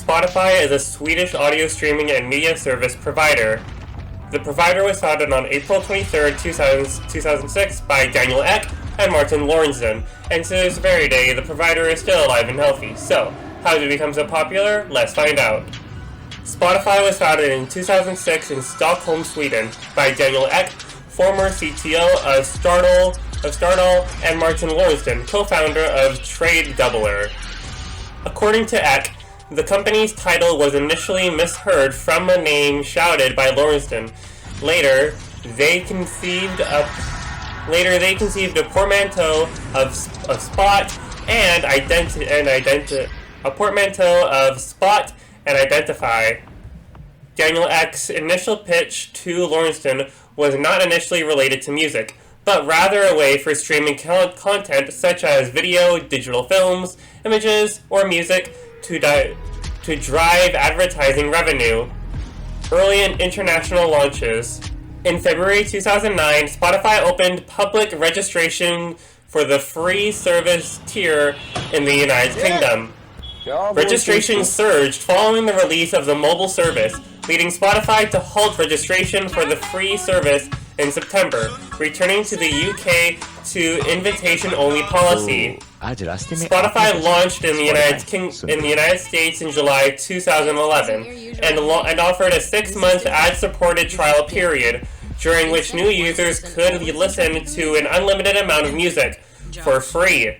Spotify is a Swedish audio streaming and media service provider. The provider was founded on April 23, 2006 by Daniel Ek and Martin Lorentzon, and to this very day, the provider is still alive and healthy. So, how did it become so popular? Let's find out. Spotify was founded in 2006 in Stockholm, Sweden, by Daniel Ek, former CTO of Stardoll, and Martin Lorentzon, co-founder of Trade Doubler. According to Ek, the company's title was initially misheard from a name shouted by Lorentzon. Later, they conceived a portmanteau of spot and identify. Daniel Ek's initial pitch to Lorentzon was not initially related to music, but rather a way for streaming content such as video, digital films, images, or music to drive advertising revenue. Early and international launches. In February 2009, Spotify opened public registration for the free service tier in the United Kingdom. Registration surged following the release of the mobile service, leading Spotify to halt registration for the free service in September, returning to the UK to invitation-only policy. Spotify launched in the United States in July 2011 and offered a 6-month ad-supported trial period, during which new users could listen to an unlimited amount of music for free.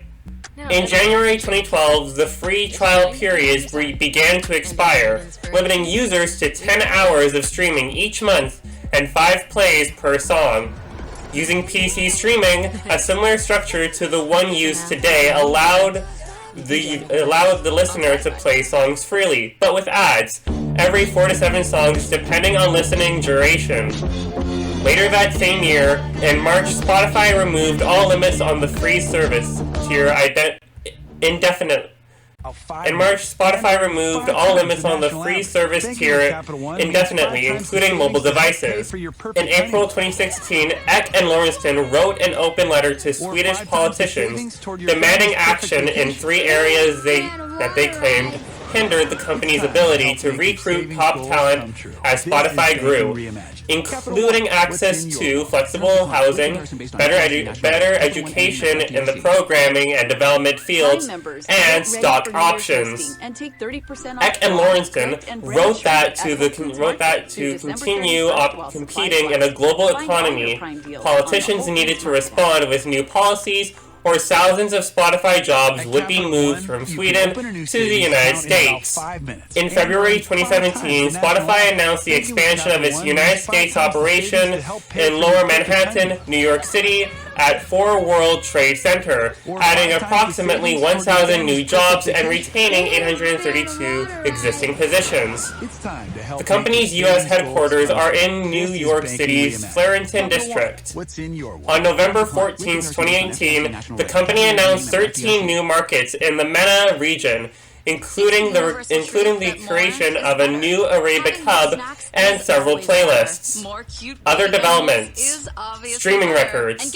In January 2012, the free trial periods began to expire, limiting users to 10 hours of streaming each month and 5 plays per song. Using PC streaming, a similar structure to the one used today allowed the listener to play songs freely, but with ads, every 4 to 7 songs depending on listening duration. Later that same year, in March, Spotify removed all limits on the free service tier indefinitely. In March, Spotify removed all limits on the free service tier indefinitely, including mobile devices. In April 2016, Ek and Lorentzon wrote an open letter to Swedish politicians demanding action in 3 areas that they claimed hindered the company's ability to recruit top talent as Spotify grew, including access to flexible housing, better education in the programming and development fields, and stock options. Ek and Lorentzon wrote that to continue competing in a global economy, politicians needed to respond with new policies, or thousands of Spotify jobs would be moved from Sweden to the United States. In February 2017, Spotify announced the expansion of its United States operation in Lower Manhattan, New York City, at 4 World Trade Center, adding approximately 1,000 new jobs and retaining 832 existing positions. The company's U.S. headquarters are in New York City's Florenton district. On November 14, 2018, the company announced 13 new markets in the MENA region, including the creation of a new Arabic hub and several playlists. Other developments. Streaming records.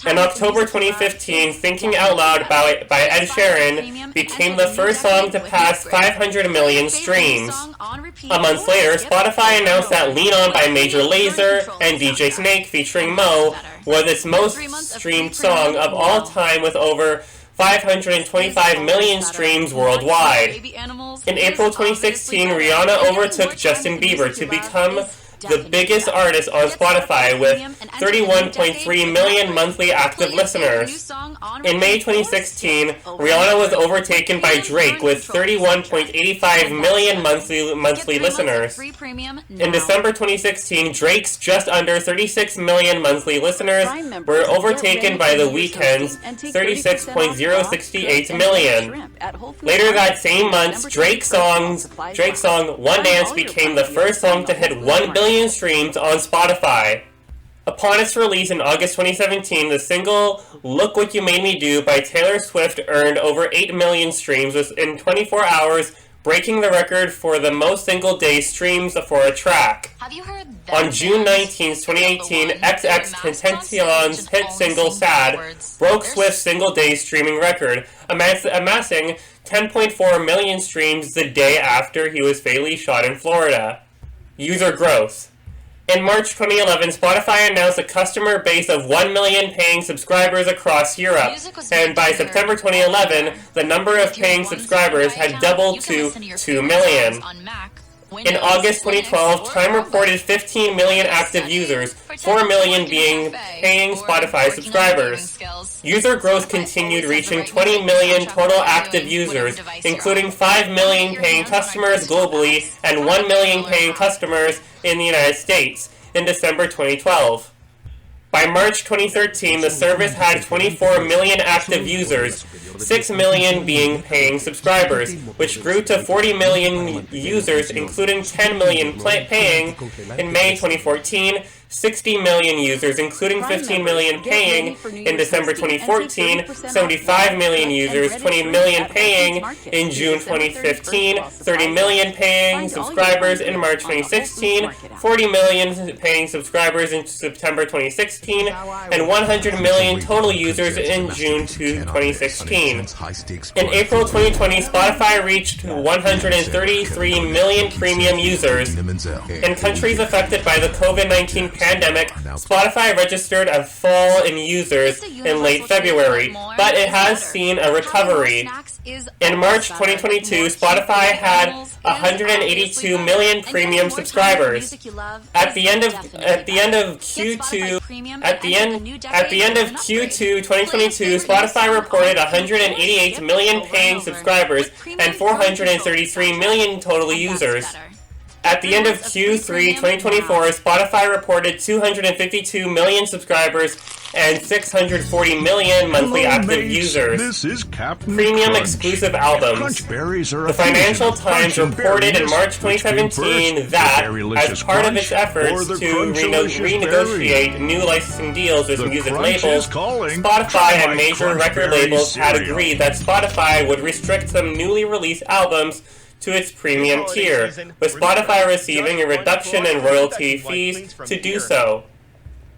In October 2015, Thinking Out Loud by Ed Sheeran became the first song to pass 500 million streams. A month later, Spotify announced that Lean On by Major Lazer and DJ Snake featuring Mo was its most streamed song of all time with over 525 million streams worldwide. In April 2016, Rihanna overtook Justin Bieber to become the biggest artist on Spotify with 31.3 million monthly active listeners. In May 2016, Rihanna was overtaken by Drake with 31.85 million monthly listeners. In December 2016, Drake's just under 36 million monthly listeners were overtaken by The Weeknd's 36.068 million. Later that same month, Drake's song One Dance became the first song to hit 1 billion streams on Spotify. Upon its release in August 2017, the single Look What You Made Me Do by Taylor Swift earned over 8 million streams within 24 hours, breaking the record for the most single-day streams for a track. On June 19, 2018, XXXTentacion's hit single Sad broke Swift's single-day streaming record, amassing 10.4 million streams the day after he was fatally shot in Florida. User growth. In March 2011, Spotify announced a customer base of 1 million paying subscribers across Europe, and by September 2011, the number of paying subscribers had doubled to 2 million. In August 2012, Time reported 15 million active users, 4 million being paying Spotify subscribers. User growth continued, reaching 20 million total active users, including 5 million paying customers globally and 1 million paying customers in the United States in December 2012. By March 2013, the service had 24 million active users, 6 million being paying subscribers, which grew to 40 million users, including 10 million paying in May 2014, 60 million users, including 15 million paying in December 2014, 75 million users, 20 million paying in June 2015, 30 million paying subscribers in March 2016, 40 million paying subscribers in September 2016, and 100 million total users in June 2016. In April 2020, Spotify reached 133 million premium users. In countries affected by the COVID-19 pandemic, Spotify registered a fall in users in late February, but it has seen a recovery. In March 2022, Spotify had 182 million premium subscribers. At the end of Q2 2022, Spotify reported 188 million paying subscribers and 433 million total users. At the end of Q3 2024, Spotify reported 252 million subscribers and 640 million monthly active users. This is Captain Premium Crunch. exclusive albums. Crunch berries are The Financial Times reported in March 2017 that, as part of its efforts to renegotiate new licensing deals with music labels, Spotify and major record labels had agreed that Spotify would restrict some newly released albums to its premium tier, with Spotify receiving a reduction in royalty fees to do so.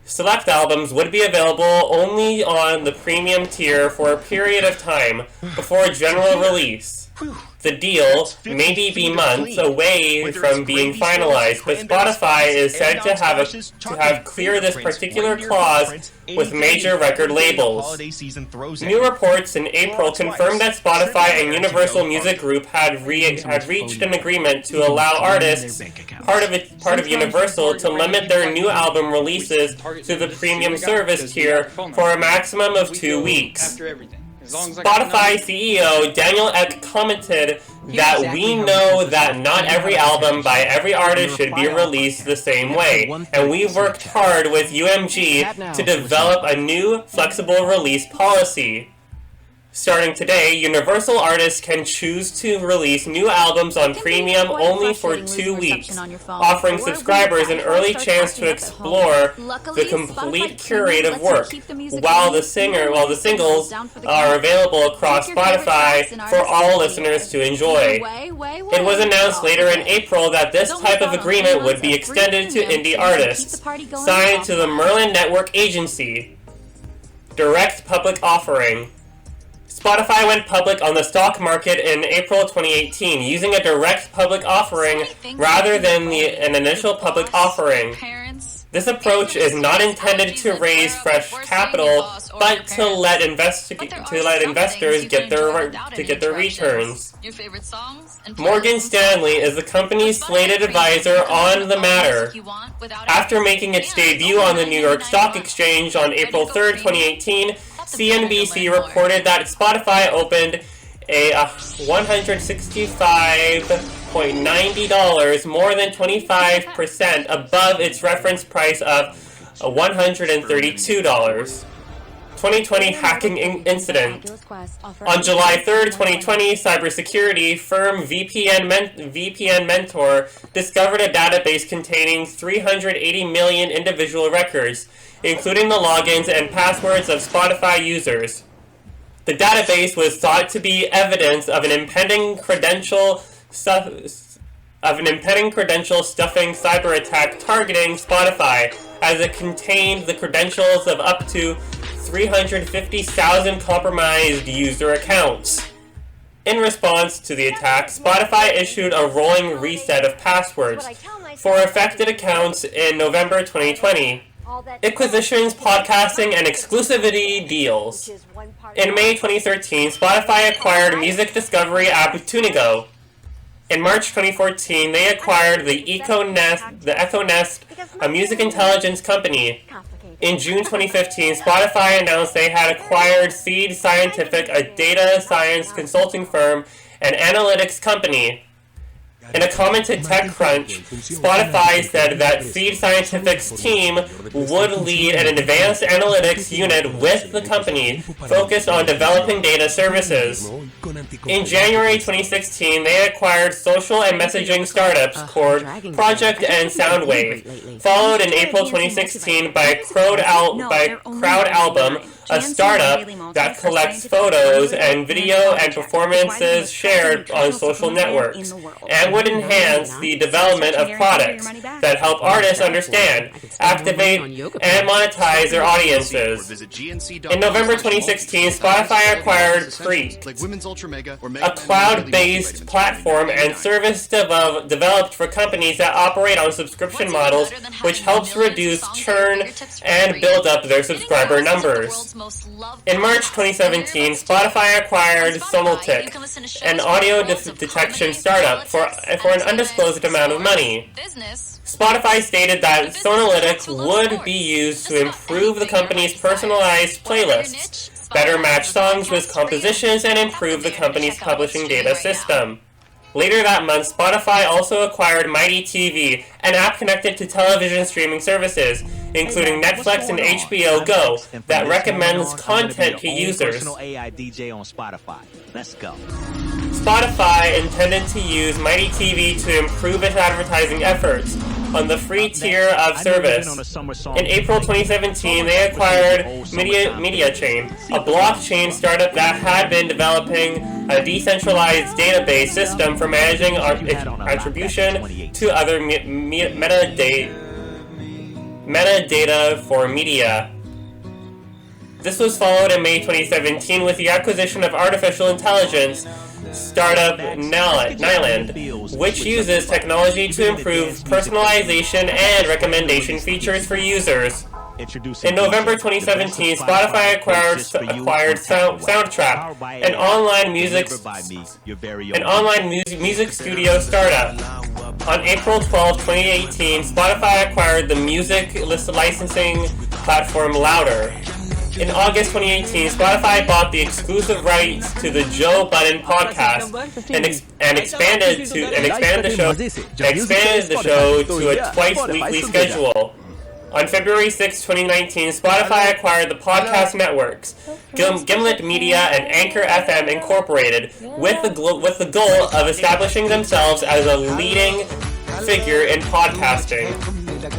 Select albums would be available only on the premium tier for a period of time before general release. The deal may be months away from being finalized, but Spotify is said to have cleared this particular clause with major record labels. New reports in April confirmed that Spotify and Universal Music Group had reached an agreement to allow artists, part of Universal, to limit their new album releases to the premium service tier for a maximum of 2 weeks. Spotify CEO Daniel Ek commented that we know that not every album by every artist should be released the same way, and we worked hard with UMG to develop a new flexible release policy. Starting today, Universal artists can choose to release new albums on Premium only for 2 weeks, offering subscribers an early chance to explore the complete curated work, while the singles are available across Spotify for all listeners to enjoy. It was announced later in April that this type of agreement would be extended to indie artists, signed to the Merlin Network Agency. Direct public offering. Spotify went public on the stock market in April 2018, using a direct public offering rather than an initial public offering. This approach is not intended to raise fresh capital, but to let investors get their returns. Morgan Stanley is the company's slated advisor on the matter. After making its debut on the New York Stock Exchange on April 3, 2018, CNBC reported that Spotify opened a $165.90, more than 25% above its reference price of $132. 2020 hacking incident. On July 3rd, 2020, cybersecurity firm VPN Mentor discovered a database containing 380 million individual records, including the logins and passwords of Spotify users. The database was thought to be evidence of an impending credential stuffing cyber attack targeting Spotify, as it contained the credentials of up to 350,000 compromised user accounts. In response to the attack, Spotify issued a rolling reset of passwords for affected accounts in November 2020. Acquisitions, podcasting, and exclusivity deals. In May 2013, Spotify acquired music discovery app Tunigo. In March 2014, they acquired the Echo Nest, a music intelligence company. In June 2015, Spotify announced they had acquired Seed Scientific, a data science consulting firm and analytics company. In a comment to TechCrunch, Spotify said that Seed Scientific's team would lead an advanced analytics unit with the company focused on developing data services. In January 2016, they acquired social and messaging startups Chord, Project, and Soundwave, followed in April 2016 by Crowd Album, a startup that collects photos and video and performances shared on social networks, and would enhance the development of products that help artists understand, activate, and monetize their audiences. In November 2016, Spotify acquired Freak, a cloud-based platform and service developed for companies that operate on subscription models, which helps reduce churn and build up their subscriber numbers. In March 2017, Spotify acquired Sonalytic, an audio detection startup, for an undisclosed amount of money. Spotify stated that Sonalytic would be used to improve the company's personalized playlists, better match songs with compositions, and improve the company's publishing data system. Later that month, Spotify also acquired Mighty TV, an app connected to television streaming services, including Netflix and HBO Go, that recommends content to users. Spotify intended to use Mighty TV to improve its advertising efforts on the free tier of service. In April 2017, they acquired MediaChain, a blockchain startup that had been developing a decentralized database system for managing attribution to other metadata for media. This was followed in May 2017 with the acquisition of artificial intelligence startup Nyland, which uses technology to improve personalization and recommendation features for users. In November 2017, Spotify acquired Soundtrap, an online music studio startup. On April 12, 2018, Spotify acquired the music licensing platform Louder. In August 2018, Spotify bought the exclusive rights to the Joe Budden podcast and expanded the show to a twice-weekly schedule. On February 6, 2019, Spotify acquired the podcast networks Gimlet Media and Anchor FM Incorporated with the goal of establishing themselves as a leading figure in podcasting.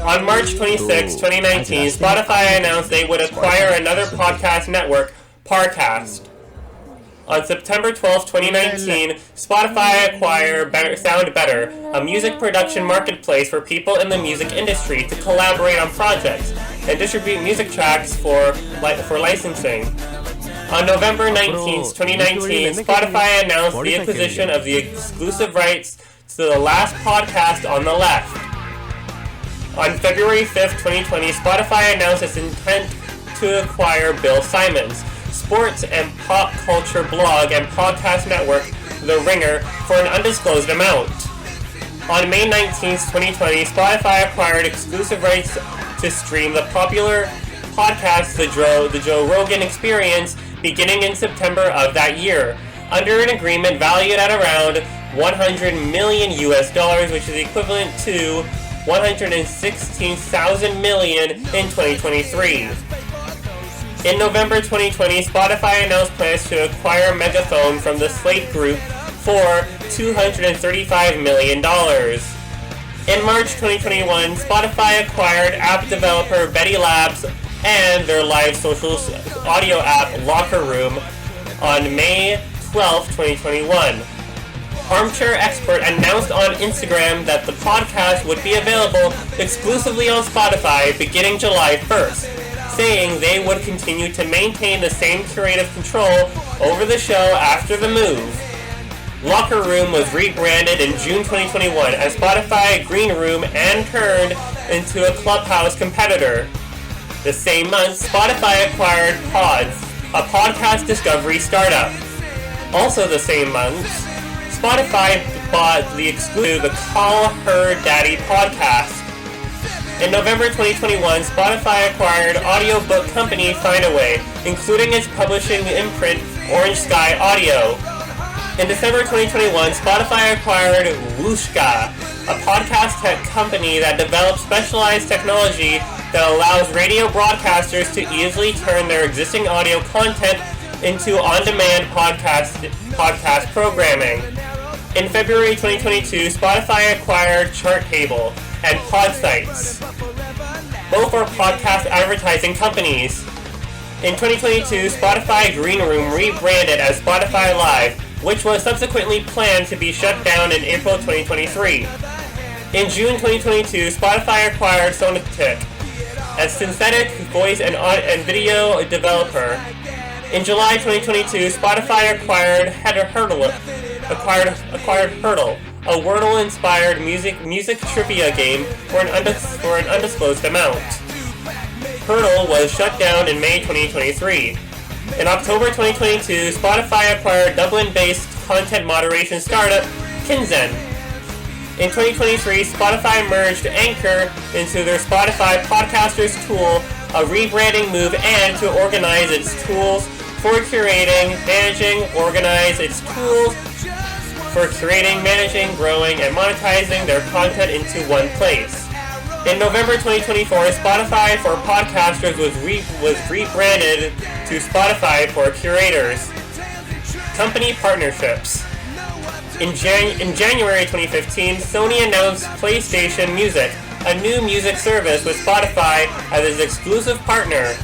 On March 26, 2019, Spotify announced they would acquire another podcast network, Parcast. On September 12, 2019, Spotify acquired Sound Better, a music production marketplace for people in the music industry to collaborate on projects and distribute music tracks for licensing. On November 19, 2019, Spotify announced the acquisition of the exclusive rights to The Last Podcast on the Left. On February 5, 2020, Spotify announced its intent to acquire Bill Simon's sports and pop culture blog and podcast network, The Ringer, for an undisclosed amount. On May 19, 2020, Spotify acquired exclusive rights to stream the popular podcast The Joe Rogan Experience beginning in September of that year, under an agreement valued at around $100 million US, which is equivalent to $116,000 million in 2023. In November 2020, Spotify announced plans to acquire Megaphone from the Slate Group for $235 million. In March 2021, Spotify acquired app developer Betty Labs and their live social audio app Locker Room on May 12, 2021. Armchair Expert announced on Instagram that the podcast would be available exclusively on Spotify beginning July 1st, saying they would continue to maintain the same curative control over the show after the move. Locker Room was rebranded in June 2021 as Spotify Green Room and turned into a Clubhouse competitor. The same month, Spotify acquired Pods, a podcast discovery startup. Also the same month, Spotify bought the exclusive The Call Her Daddy podcast. In November 2021, Spotify acquired audiobook company Findaway, including its publishing imprint Orange Sky Audio. In December 2021, Spotify acquired Whooshka, a podcast tech company that develops specialized technology that allows radio broadcasters to easily turn their existing audio content into on-demand podcast programming. In February 2022, Spotify acquired Charttable and Podsites. Both are podcast advertising companies. In 2022, Spotify Green Room rebranded as Spotify Live, which was subsequently planned to be shut down in April 2023. In June 2022, Spotify acquired Sonatic, a synthetic voice and video developer. In July 2022, Spotify acquired Hurdle, a Wordle-inspired music trivia game for an undisclosed amount. Hurdle was shut down in May 2023. In October 2022, Spotify acquired Dublin-based content moderation startup Kinzen. In 2023, Spotify merged Anchor into their Spotify Podcasters tool, a rebranding move, and to organize its tools for creating, managing, growing, and monetizing their content into one place. In November 2024, Spotify for Podcasters was rebranded to Spotify for Curators. Company partnerships. In January 2015, Sony announced PlayStation Music, a new music service with Spotify as its exclusive partner.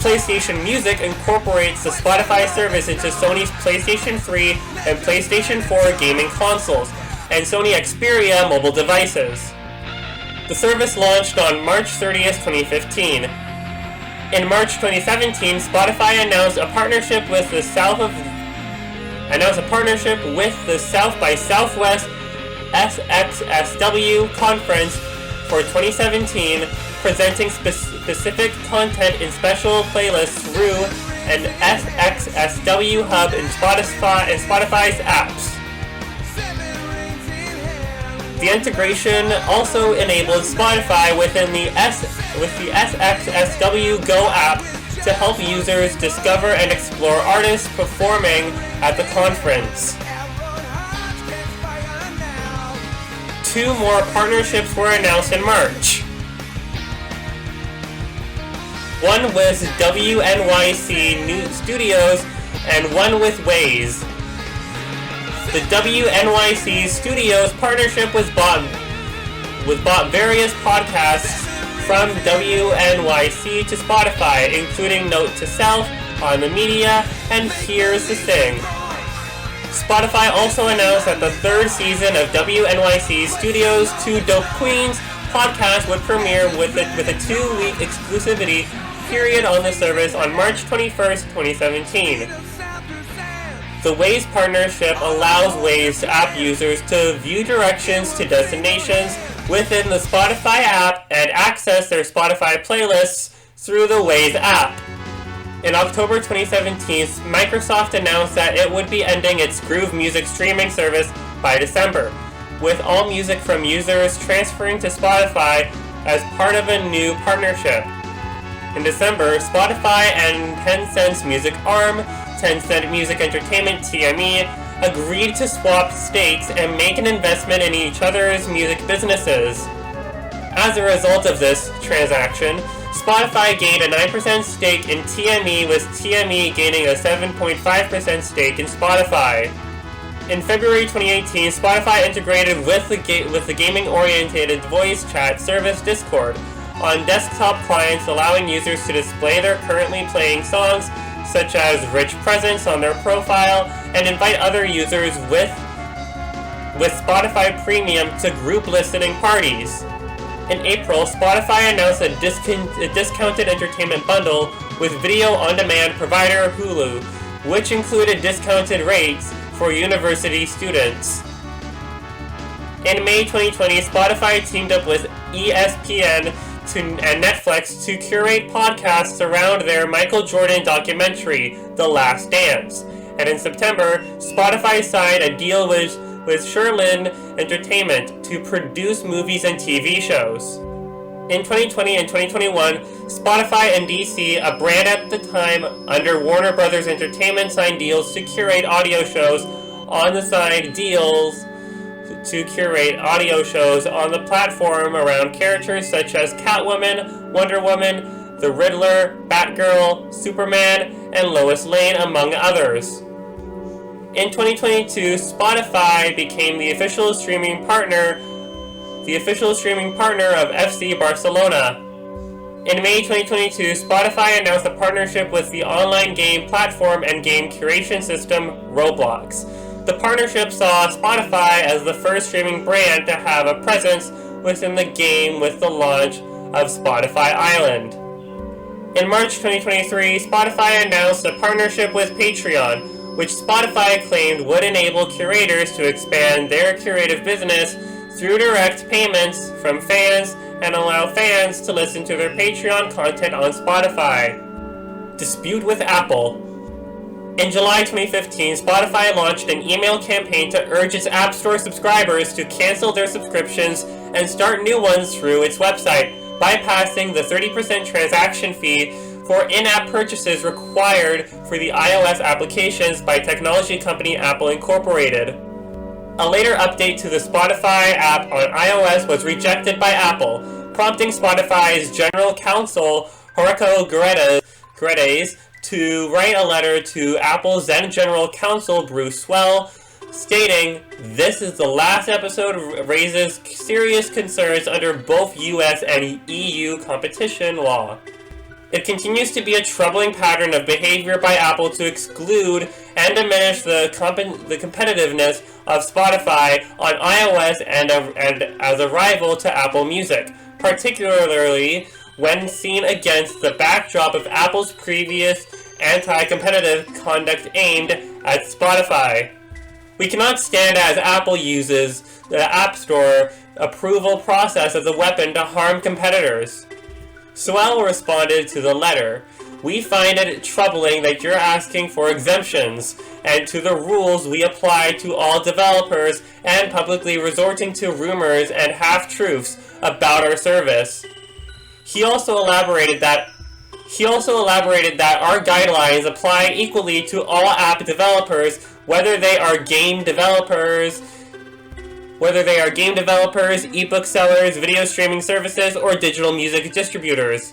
PlayStation Music incorporates the Spotify service into Sony's PlayStation 3 and PlayStation 4 gaming consoles, and Sony Xperia mobile devices. The service launched on March 30th, 2015. In March 2017, Spotify announced a partnership with the South by Southwest SXSW conference for 2017, presenting specific content in special playlists through an SXSW hub in Spotify's apps. The integration also enabled Spotify within the SXSW Go app to help users discover and explore artists performing at the conference. 2 more partnerships were announced in March. One with WNYC New Studios and one with Waze. The WNYC Studios partnership was bought various podcasts from WNYC to Spotify, including Note to Self, On the Media, and Here's the Thing. Spotify also announced that the 3rd season of WNYC Studios' 2 Dope Queens podcast would premiere with a 2-week exclusivity period on the service on March 21st, 2017. The Waze partnership allows Waze app users to view directions to destinations within the Spotify app and access their Spotify playlists through the Waze app. In October 2017, Microsoft announced that it would be ending its Groove music streaming service by December, with all music from users transferring to Spotify as part of a new partnership. In December, Spotify and Tencent's music arm, Tencent Music Entertainment (TME), agreed to swap stakes and make an investment in each other's music businesses. As a result of this transaction, Spotify gained a 9% stake in TME, with TME gaining a 7.5% stake in Spotify. In February 2018, Spotify integrated with the gaming-oriented voice chat service Discord on desktop clients, allowing users to display their currently playing songs, such as rich presents on their profile, and invite other users with Spotify Premium to group listening parties. In April, Spotify announced a discounted entertainment bundle with video-on-demand provider Hulu, which included discounted rates for university students. In May 2020, Spotify teamed up with ESPN and Netflix to curate podcasts around their Michael Jordan documentary, The Last Dance. And in September, Spotify signed a deal with Sherlin Entertainment to produce movies and TV shows. In 2020 and 2021, Spotify and DC, a brand at the time under Warner Brothers Entertainment, signed deals to curate audio shows on the platform around characters such as Catwoman, Wonder Woman, the Riddler, Batgirl, Superman, and Lois Lane, among others. In 2022, Spotify became the official streaming partner of FC Barcelona. In May 2022, Spotify announced a partnership with the online game platform and game curation system Roblox. The partnership saw Spotify as the first streaming brand to have a presence within the game with the launch of Spotify Island. In March 2023, Spotify announced a partnership with Patreon, which Spotify claimed would enable curators to expand their curative business through direct payments from fans and allow fans to listen to their Patreon content on Spotify. Dispute with Apple. In July 2015, Spotify launched an email campaign to urge its App Store subscribers to cancel their subscriptions and start new ones through its website, bypassing the 30% transaction fee for in-app purchases required for the iOS applications by technology company Apple Incorporated. A later update to the Spotify app on iOS was rejected by Apple, prompting Spotify's general counsel, Horacio Guedes, to write a letter to Apple's then general counsel, Bruce Swell, stating, "This is the last episode raises serious concerns under both US and EU competition law. It continues to be a troubling pattern of behavior by Apple to exclude and diminish the competitiveness of Spotify on iOS and as a rival to Apple Music, particularly when seen against the backdrop of Apple's previous anti-competitive conduct aimed at Spotify. We cannot stand as Apple uses the App Store approval process as a weapon to harm competitors." Swell responded to the letter, "We find it troubling that you're asking for exemptions and to the rules we apply to all developers and publicly resorting to rumors and half-truths about our service." He also elaborated that our guidelines apply equally to all app developers, whether they are game developers, ebook sellers, video streaming services, or digital music distributors,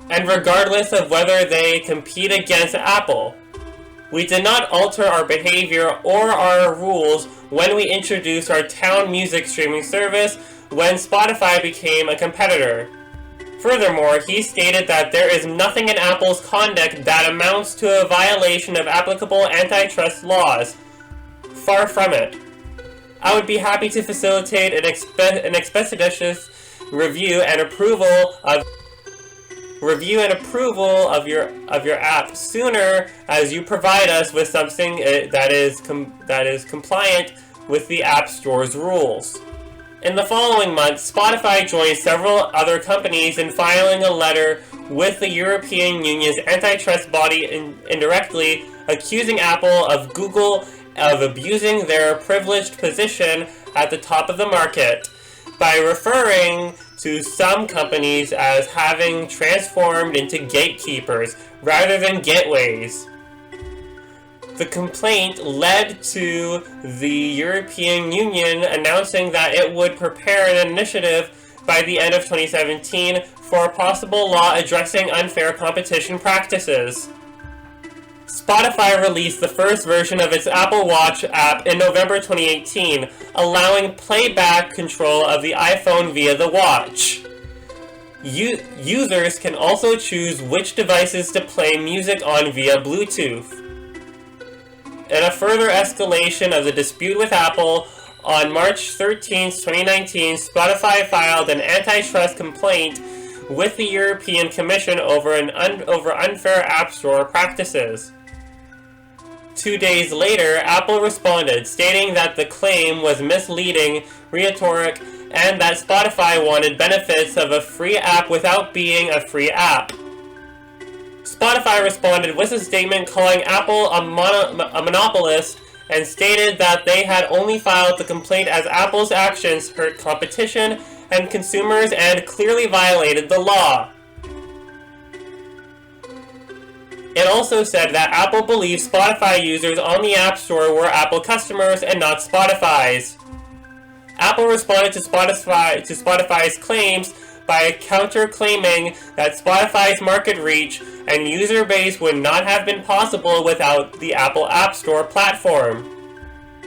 and regardless of whether they compete against Apple. We did not alter our behavior or our rules when we introduced our Town music streaming service when Spotify became a competitor. Furthermore, he stated that there is nothing in Apple's conduct that amounts to a violation of applicable antitrust laws. Far from it. I would be happy to facilitate an expeditious review and approval of your app sooner as you provide us with something that is compliant with the App Store's rules. In the following month, Spotify joined several other companies in filing a letter with the European Union's antitrust body indirectly accusing Apple of Google of abusing their privileged position at the top of the market by referring to some companies as having transformed into gatekeepers rather than gateways. The complaint led to the European Union announcing that it would prepare an initiative by the end of 2017 for a possible law addressing unfair competition practices. Spotify released the first version of its Apple Watch app in November 2018, allowing playback control of the iPhone via the watch. Users can also choose which devices to play music on via Bluetooth. In a further escalation of the dispute with Apple, on March 13, 2019, Spotify filed an antitrust complaint with the European Commission over unfair App Store practices. 2 days later, Apple responded, stating that the claim was misleading, rhetoric, and that Spotify wanted benefits of a free app without being a free app. Spotify responded with a statement calling Apple a monopolist and stated that they had only filed the complaint as Apple's actions hurt competition and consumers and clearly violated the law. It also said that Apple believes Spotify users on the App Store were Apple customers and not Spotify's. Apple responded to Spotify's claims by counter-claiming that Spotify's market reach and user base would not have been possible without the Apple App Store platform.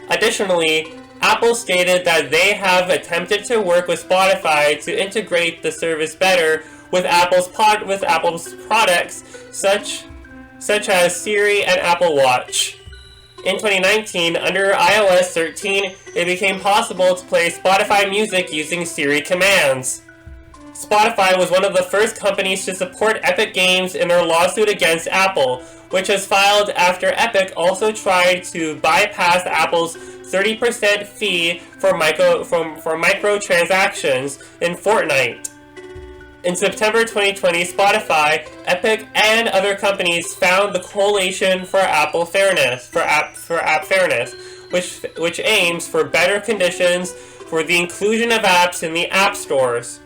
Additionally, Apple stated that they have attempted to work with Spotify to integrate the service better with Apple's products such as Siri and Apple Watch. In 2019, under iOS 13, it became possible to play Spotify music using Siri commands. Spotify was one of the first companies to support Epic Games in their lawsuit against Apple, which has filed after Epic also tried to bypass Apple's 30% fee for microtransactions in Fortnite. In September 2020, Spotify, Epic, and other companies found the Coalition for App Fairness, which aims for better conditions for the inclusion of apps in the app stores.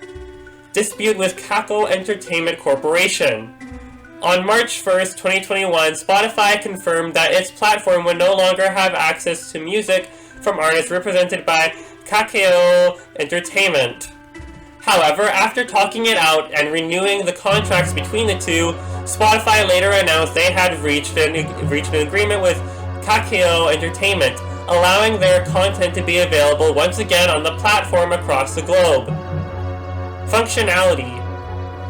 Dispute with Kakao Entertainment Corporation. On March 1st, 2021, Spotify confirmed that its platform would no longer have access to music from artists represented by Kakao Entertainment. However, after talking it out and renewing the contracts between the two, Spotify later announced they had reached an agreement with Kakao Entertainment, allowing their content to be available once again on the platform across the globe. Functionality.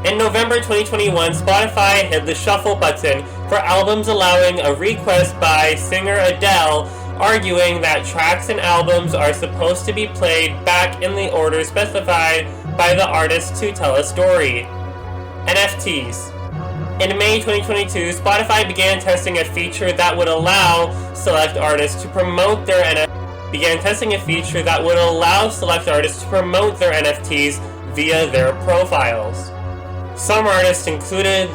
In November 2021, Spotify hit the shuffle button for albums, allowing a request by singer Adele, arguing that tracks and albums are supposed to be played back in the order specified by the artist to tell a story. NFTs. In May 2022, Spotify began testing a feature that would allow select artists to promote their NFTs via their profiles. Some artists included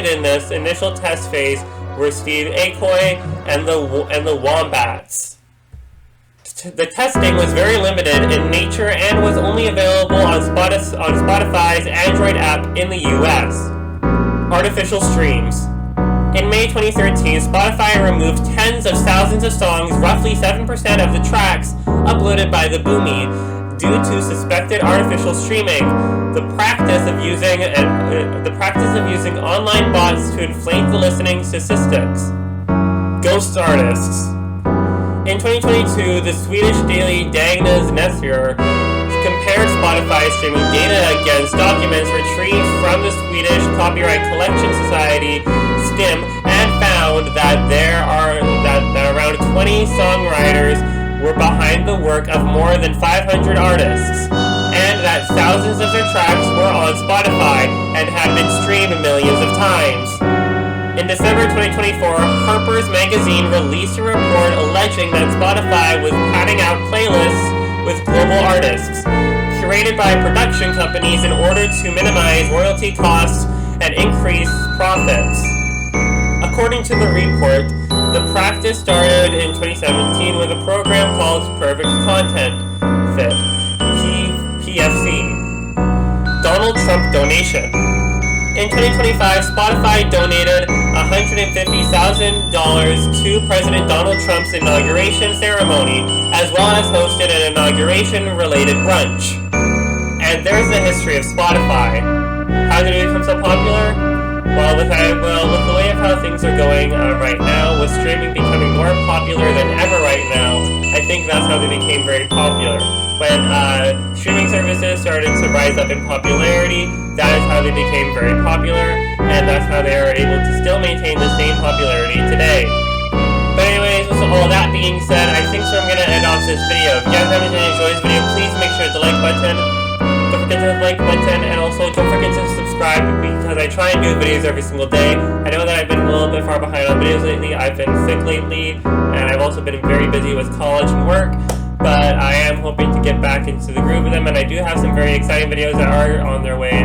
in this initial test phase were Steve Aoki and the Wombats. The testing was very limited in nature and was only available on Spotify's Android app in the US. Artificial streams. In May 2013, Spotify removed tens of thousands of songs, roughly 7% of the tracks uploaded by the Boomy, due to suspected artificial streaming, the practice of using online bots to inflate the listening statistics. Ghost artists. In 2022, the Swedish daily Dagens Nyheter compared Spotify's streaming data against documents retrieved from the Swedish Copyright Collection Society, STIM, and found that that around 20 songwriters were behind the work of more than 500 artists, and that thousands of their tracks were on Spotify and had been streamed millions of times. In December 2024, Harper's Magazine released a report alleging that Spotify was padding out playlists with global artists, curated by production companies in order to minimize royalty costs and increase profits. According to the report, the practice started in 2017 with a program called Perfect Content Fit, PFC. Donald Trump donation. In 2025, Spotify donated $150,000 to President Donald Trump's inauguration ceremony, as well as hosted an inauguration-related brunch. And there's the history of Spotify. How did it become so popular? Well, with the way of how things are going right now, with streaming becoming more popular than ever right now, I think that's how they became very popular. When streaming services started to rise up in popularity, that is how they became very popular, and that's how they are able to still maintain the same popularity today. But anyways, with all that being said, I think I'm going to end off this video. If you guys haven't enjoyed this video, please make sure to hit the like button. Don't forget to hit the like button, and also don't forget to subscribe because because I try and do videos every single day. I know that I've been a little bit far behind on videos lately. I've been sick lately, and I've also been very busy with college and work, but I am hoping to get back into the groove of them, and I do have some very exciting videos that are on their way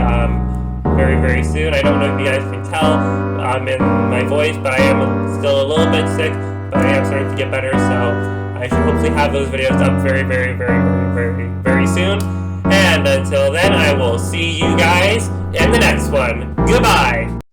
very, very soon. I don't know if you guys can tell in my voice, but I am still a little bit sick, but I am starting to get better, so I should hopefully have those videos up very, very, very, very, very, very soon. And until then, I will see you guys in the next one. Goodbye!